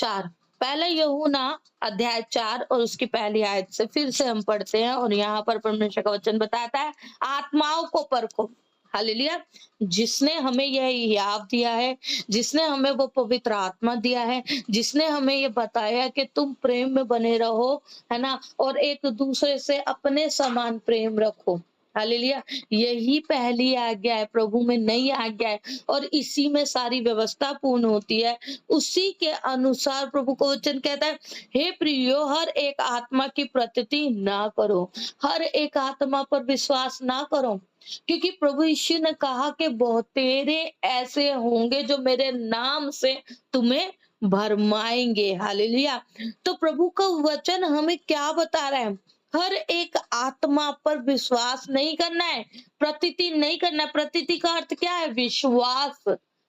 4, पहला यूहन्ना अध्याय 4 और उसकी पहली आयत से फिर से हम पढ़ते हैं और यहाँ पर परमेश्वर का वचन बताता है, आत्माओं को परखो। हालेलुया। जिसने हमें यह याद दिया है, जिसने हमें वो पवित्र आत्मा दिया है, जिसने हमें ये बताया कि तुम प्रेम में बने रहो, है ना, और एक दूसरे से अपने समान प्रेम रखो। हालेलुया। यही पहली आज्ञा है, प्रभु में नई आज्ञा है, और इसी में सारी व्यवस्था पूर्ण होती है। उसी के अनुसार प्रभु को वचन कहता है, हे प्रियो, हर एक आत्मा की प्रतीति ना करो, हर एक आत्मा पर विश्वास ना करो, क्योंकि प्रभु यीशु ने कहा कि बहुतेरे ऐसे होंगे जो मेरे नाम से तुम्हें भरमाएंगे। हालेलुया। तो प्रभु का वचन हमें क्या बता रहा है? हर एक आत्मा पर विश्वास नहीं करना है, प्रतीति नहीं करना है। प्रतीति का अर्थ क्या है? विश्वास।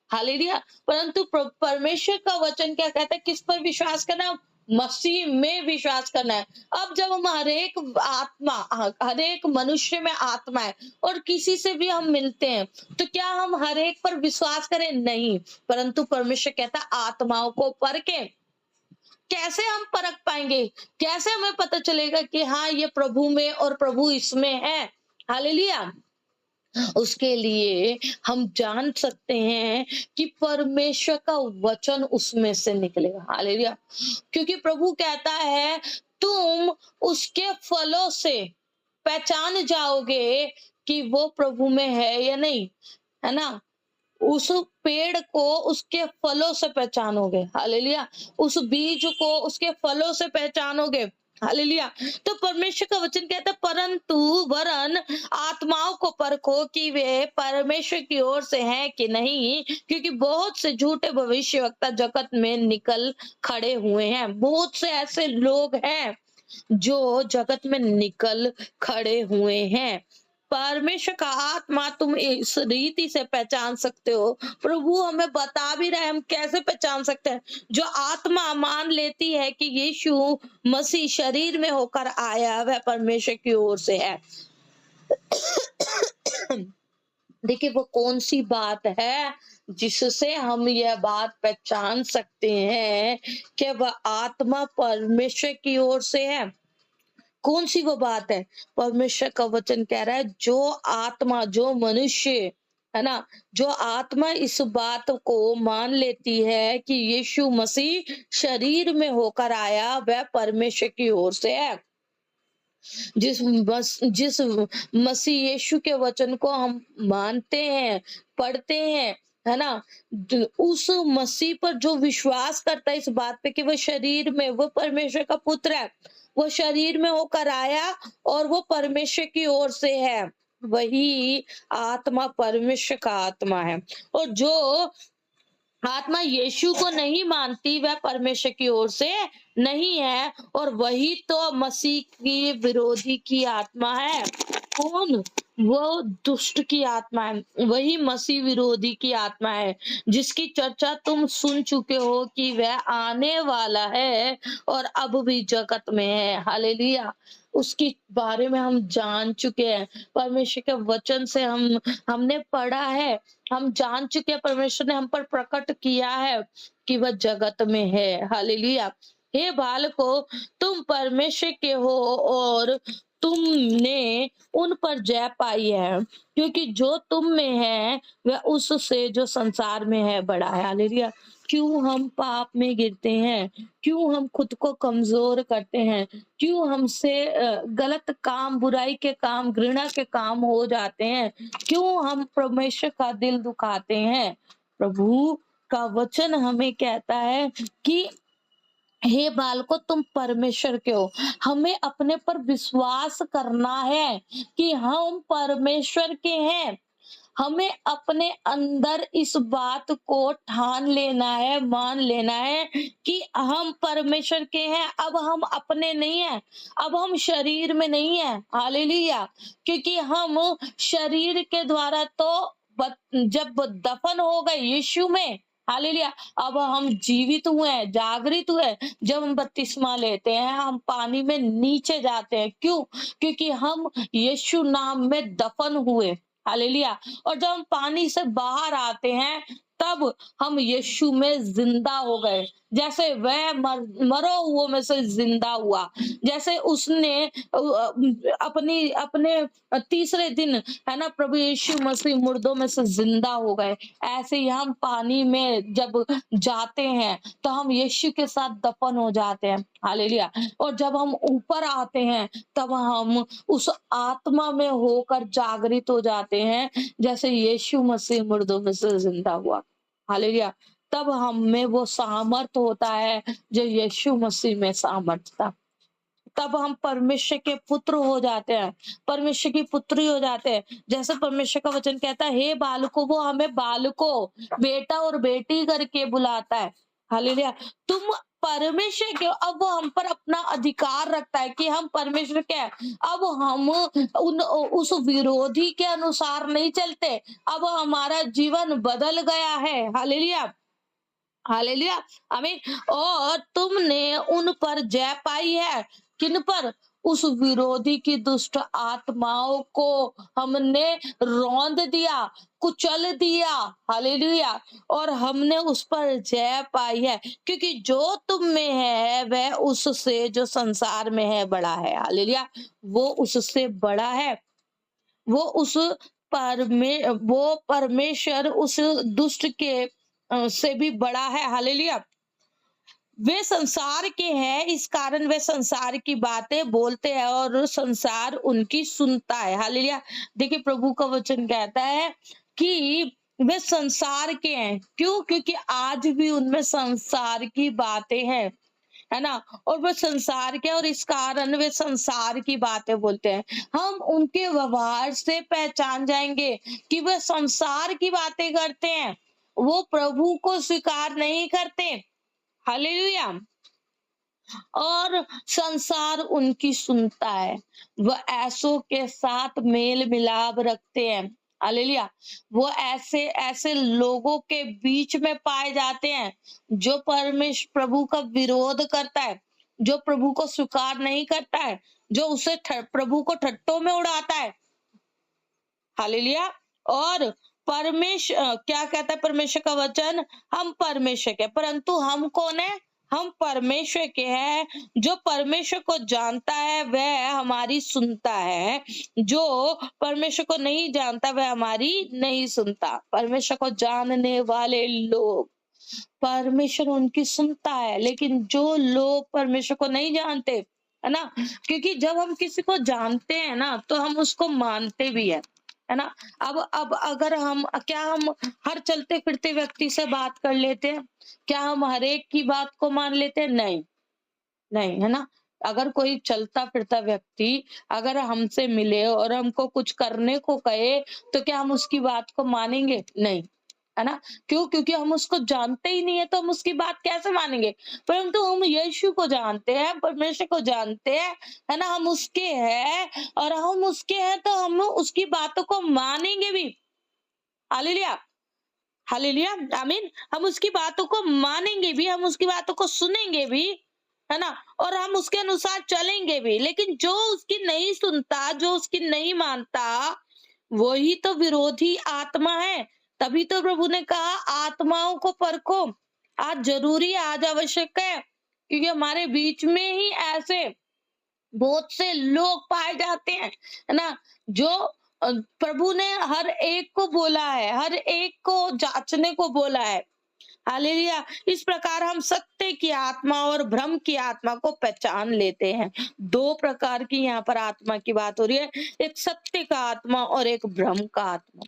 हालेलुया। परंतु परमेश्वर का वचन क्या कहता है? किस पर विश्वास करना है? मसीह में विश्वास करना है। अब जब हम हर एक मनुष्य में आत्मा है और किसी से भी हम मिलते हैं, तो क्या हम हर एक पर विश्वास करें? नहीं। परंतु परमेश्वर कहता है आत्माओं को परखें। कैसे हम परख पाएंगे? कैसे हमें पता चलेगा कि हाँ, ये प्रभु में और प्रभु इसमें है? हालेलुया। उसके लिए हम जान सकते हैं कि परमेश्वर का वचन उसमें से निकलेगा। हालेलुया। क्योंकि प्रभु कहता है, तुम उसके फलों से पहचान जाओगे कि वो प्रभु में है या नहीं, है ना। उस पेड़ को उसके फलों से पहचानोगे। हालेलुया। उस बीज को उसके फलों से पहचानोगे। हालेलुया। तो परमेश्वर का वचन कहता है, परंतु वरन आत्माओं को परखो कि वे परमेश्वर की ओर से हैं कि नहीं, क्योंकि बहुत से झूठे भविष्यवक्ता जगत में निकल खड़े हुए हैं। बहुत से ऐसे लोग हैं जो जगत में निकल खड़े हुए हैं। परमेश्वर का आत्मा तुम इस रीति से पहचान सकते हो। प्रभु हमें बता भी रहे हैं हम कैसे पहचान सकते हैं। जो आत्मा मान लेती है कि यीशु मसीह शरीर में होकर आया, वह परमेश्वर की ओर से है। देखिए, वो कौन सी बात है जिससे हम यह बात पहचान सकते हैं कि वह आत्मा परमेश्वर की ओर से है? कौन सी वो बात है? परमेश्वर का वचन कह रहा है, जो आत्मा, जो मनुष्य, है ना, जो आत्मा इस बात को मान लेती है कि यीशु मसीह शरीर में होकर आया, वह परमेश्वर की ओर से है। जिस मसीह यीशु के वचन को हम मानते हैं, पढ़ते हैं, है ना, उस मसीह पर जो विश्वास करता है इस बात पे कि वो शरीर में, वो परमेश्वर का पुत्र है, वो शरीर में होकर आया और वो परमेश्वर की ओर से है, वही आत्मा परमेश्वर का आत्मा है। और जो आत्मा यीशु को नहीं मानती, वह परमेश्वर की ओर से नहीं है, और वही तो मसीह की विरोधी की आत्मा है। कौन? वो दुष्ट की आत्मा है, वही मसीह विरोधी की आत्मा है, जिसकी चर्चा तुम सुन चुके हो कि वह आने वाला है और अब भी जगत में है। हालेलुया। उसके बारे में हम जान चुके हैं, परमेश्वर के वचन से हमने पढ़ा है, हम जान चुके हैं, परमेश्वर ने हम पर प्रकट किया है कि वह जगत में है। हालेलुया। हे बालको, तुम परमेश्वर के हो और तुमने उन पर जय पाई है, क्योंकि जो तुम में है वह उससे जो संसार में है बड़ा है। हालेलुया। क्यों हम पाप में गिरते हैं? क्यों हम खुद को कमजोर करते हैं? क्यों हमसे गलत काम, बुराई के काम, घृणा के काम हो जाते हैं? क्यों हम परमेश्वर का दिल दुखाते हैं? प्रभु का वचन हमें कहता है कि हे बालको, तुम परमेश्वर के हो। हमें अपने पर विश्वास करना है कि हम परमेश्वर के हैं। हमें अपने अंदर इस बात को ठान लेना है, मान लेना है कि हम परमेश्वर के हैं। अब हम अपने नहीं हैं, अब हम शरीर में नहीं हैं। हालेलुया। क्योंकि हम शरीर के द्वारा तो जब दफन हो गए यीशु में, हालेलुया, अब हम जीवित हुए हैं, जागृत हुए। जब हम बपतिस्मा लेते हैं, हम पानी में नीचे जाते हैं। क्यों? क्योंकि हम यीशु नाम में दफन हुए। हालेलुया। और जब हम पानी से बाहर आते हैं, तब हम यीशु में जिंदा हो गए। जैसे वह मरो हुओं में से जिंदा हुआ, जैसे उसने अपनी अपने तीसरे दिन, है ना, प्रभु यीशु मसीह मुर्दों में से जिंदा हो गए, ऐसे ही हम पानी में जब जाते हैं तो हम यीशु के साथ दफन हो जाते हैं। हालेलुया। और जब हम ऊपर आते हैं तब हम उस आत्मा में होकर जागृत हो जाते हैं, जैसे यीशु मसीह मुर्दों में से जिंदा हुआ। हालेलुया। तब हम में वो सामर्थ होता है जो यीशु मसीह में सामर्थ था। तब हम परमेश्वर के पुत्र हो जाते हैं, परमेश्वर की पुत्री हो जाते हैं। जैसे परमेश्वर का वचन कहता है, हे बालकों, वो हमें बालकों, बेटा और बेटी करके बुलाता है। हालेलुया। तुम परमेश्वर के, अब वो हम पर अपना अधिकार रखता है कि हम परमेश्वर के हैं। अब हम उस विरोधी के अनुसार नहीं चलते, अब हमारा जीवन बदल गया है। हालेलुया, हालेलुया, आमीन। और तुमने उन पर जय पाई है। किन पर? उस विरोधी की दुष्ट आत्माओं को हमने रौंद दिया, कुचल दिया। हालेलुया। और हमने उस पर जय पाई है, क्योंकि जो तुम में है वह उससे जो संसार में है बड़ा है। हालेलुया। वो उससे बड़ा है, वो उस वो परमेश्वर उस दुष्ट के से भी बड़ा है। हालेलुया। वे संसार के हैं, इस कारण वे संसार की बातें बोलते हैं और संसार उनकी सुनता है। हालेलुया। देखिए, प्रभु का वचन कहता है कि वे संसार के हैं। क्यों? क्योंकि आज भी उनमें संसार की बातें हैं, है ना। और वो संसार के, और इस कारण वे संसार की बातें बोलते हैं। हम उनके व्यवहार से पहचान जाएंगे कि वे संसार की बातें करते हैं, वो प्रभु को स्वीकार नहीं करते। हालेलुया। और संसार उनकी सुनता है, वह ऐसों के साथ मेल मिलाप रखते हैं। हालेलुया। वो ऐसे ऐसे लोगों के बीच में पाए जाते हैं जो परमेश्वर प्रभु का विरोध करता है, जो प्रभु को स्वीकार नहीं करता है, जो उसे प्रभु को ठट्टों में उड़ाता है। हालेलुया। और परमेश्वर क्या कहता है? परमेश्वर का वचन, हम परमेश्वर के, परंतु हम कौन है? हम परमेश्वर के हैं। जो परमेश्वर को जानता है वह हमारी सुनता है, जो परमेश्वर को नहीं जानता वह हमारी नहीं सुनता। परमेश्वर को जानने वाले लोग, परमेश्वर उनकी सुनता है। लेकिन जो लोग परमेश्वर को नहीं जानते, है ना, क्योंकि जब हम किसी को जानते हैं ना तो हम उसको मानते भी है ना। अब अगर हम, क्या हम हर चलते फिरते व्यक्ति से बात कर लेते हैं? क्या हम हर एक की बात को मान लेते हैं? नहीं, नहीं, है ना। अगर कोई चलता फिरता व्यक्ति अगर हमसे मिले और हमको कुछ करने को कहे तो क्या हम उसकी बात को मानेंगे? नहीं, है ना। क्यों? क्योंकि हम उसको जानते ही नहीं है, तो हम उसकी बात कैसे मानेंगे? परंतु हम यीशु को जानते हैं, परमेश्वर को जानते हैं, है ना, हम उसके हैं, और हम उसके हैं तो हम उसकी बातों को मानेंगे भी। हालेलुया, हालेलुया, आमीन। हम उसकी बातों को मानेंगे भी, हम उसकी बातों को सुनेंगे भी, है ना, और हम उसके अनुसार चलेंगे भी। लेकिन जो उसकी नहीं सुनता, जो उसकी नहीं मानता, वही तो विरोधी आत्मा है। तभी तो प्रभु ने कहा, आत्माओं को परखो। आज जरूरी है, आज आवश्यक है, क्योंकि हमारे बीच में ही ऐसे बहुत से लोग पाए जाते हैं, है ना, जो प्रभु ने हर एक को बोला है, हर एक को जांचने को बोला है। हालेलुया। इस प्रकार हम सत्य की आत्मा और भ्रम की आत्मा को पहचान लेते हैं। दो प्रकार की यहाँ पर आत्मा की बात हो रही है, एक सत्य का आत्मा और एक भ्रम का आत्मा।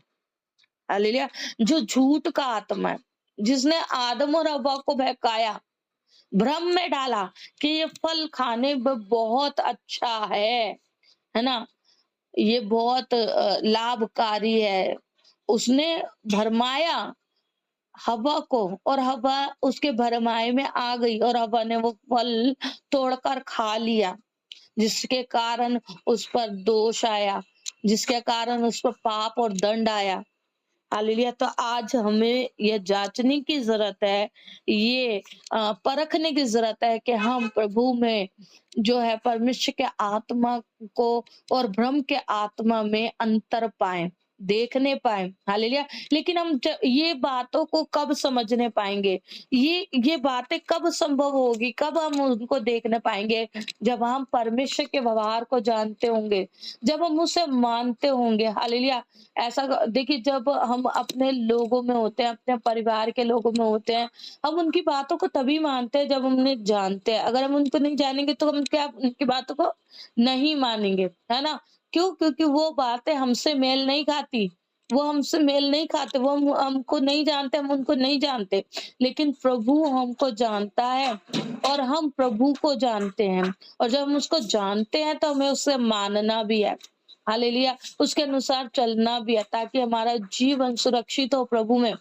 हालेलुया। जो झूठ का आत्मा है, जिसने आदम और हव्वा को बहकाया, भ्रम में डाला कि ये फल खाने में बहुत अच्छा है ना, ये बहुत लाभकारी है। उसने भरमाया हवा को, और हवा उसके भरमाए में आ गई, और हवा ने वो फल तोड़कर खा लिया, जिसके कारण उस पर दोष आया, जिसके कारण उस पर पाप और दंड आया। हालेलुया। तो आज हमें यह जांचने की जरूरत है, ये परखने की जरूरत है कि हम प्रभु में जो है परमेश्वर के आत्मा को और भ्रम के आत्मा में अंतर पाएं। देखने पाए, हालेलुया। लेकिन हम ये बातों को कब समझने पाएंगे, ये बातें कब संभव होगी, कब हम उनको देखने पाएंगे, जब हम परमेश्वर के व्यवहार को जानते होंगे, जब हम उसे मानते होंगे, हालेलुया। देखिए, जब हम अपने लोगों में होते हैं, अपने परिवार के लोगों में होते हैं, हम उनकी बातों को तभी मानते हैं जब हम उन्हें जानते हैं। अगर हम उनको नहीं जानेंगे तो हम क्या उनकी बातों को नहीं मानेंगे, है ना? क्यों? क्योंकि वो बातें हमसे मेल नहीं खाती, वो हमसे मेल नहीं खाते, वो हमको नहीं जानते, हम उनको नहीं जानते। लेकिन प्रभु हमको जानता है और हम प्रभु को जानते हैं, और जब हम उसको जानते हैं तो हमें उससे मानना भी है। हालेलुया! उसके अनुसार चलना भी है, ताकि हमारा जीवन सुरक्षित हो, प्रभु में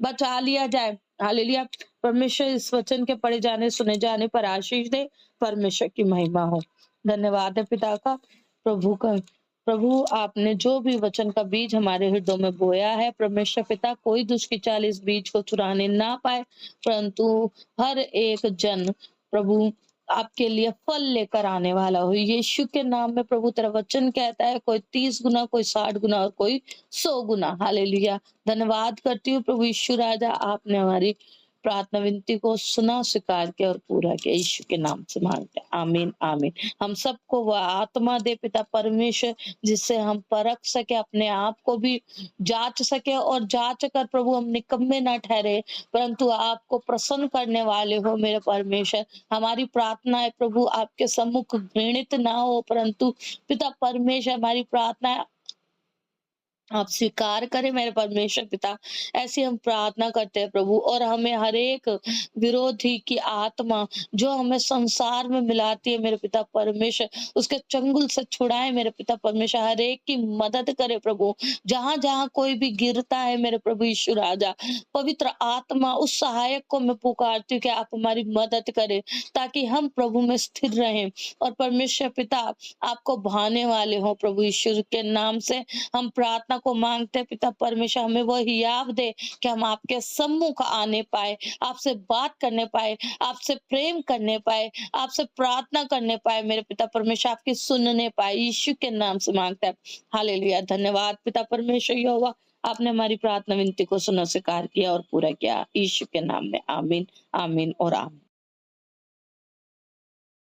बचा लिया जाए। हालेलुया! परमेश्वर इस वचन के पढ़े जाने, सुने जाने पर आशीष दे। परमेश्वर की महिमा हो। धन्यवाद है पिता का, प्रभु का। प्रभु, आपने जो भी वचन का बीज हमारे हृदयों में बोया है, परमेश्वर पिता, कोई दुष्ट की चाल इस बीज को चुराने ना पाए, परंतु हर एक जन, प्रभु, आपके लिए फल लेकर आने वाला हो। यीशु के नाम में प्रभु, तेरा वचन कहता है, कोई 30 गुना, कोई 60 गुना और कोई 100 गुना। हालेलुया! धन्यवाद करती हूँ प्रभु यीशु राजा, आपने हमारी प्रार्थना विनती को सुना, स्वीकार किया और पूरा किया। यीशु के नाम से मांगते हैं। आमीन, आमीन। हम सबको वह आत्मा दे पिता परमेश्वर, जिससे हम परख सके, अपने आप को भी जांच सके, और जांच कर प्रभु हम निकम्मे ना ठहरे, परंतु आपको प्रसन्न करने वाले हो मेरे परमेश्वर। हमारी प्रार्थना है प्रभु, आपके सम्मुख घृणित ना हो, परंतु पिता परमेश्वर, हमारी प्रार्थना है आप स्वीकार करें मेरे परमेश्वर पिता। ऐसी हम प्रार्थना करते हैं प्रभु, और हमें हर एक विरोधी की आत्मा जो हमें संसार में मिलाती है मेरे पिता परमेश्वर, उसके चंगुल से छुड़ाए मेरे पिता परमेश्वर। हर एक की मदद करे प्रभु, जहां जहां कोई भी गिरता है मेरे प्रभु यीशु राजा, पवित्र आत्मा उस सहायक को मैं पुकारती हूँ कि आप हमारी मदद करें, ताकि हम प्रभु में स्थिर रहें, और परमेश्वर पिता आपको भाने वाले हो। प्रभु यीशु के नाम से हम प्रार्थना को मांगते हैं पिता परमेश्वर, हमें वो हियाव दे कि हम आपके सम्मुख आने पाए, आपसे बात करने पाए, आपसे प्रेम करने पाए, आपसे प्रार्थना करने पाए मेरे पिता परमेश्वर, आपकी सुनने पाए। यीशु के नाम से मांगते हैं। हालेलुया! धन्यवाद पिता परमेश्वर यहोवा, आपने हमारी प्रार्थना विनती को सुना, स्वीकार किया और पूरा किया। यीशु के नाम में आमीन, आमीन और आमीन।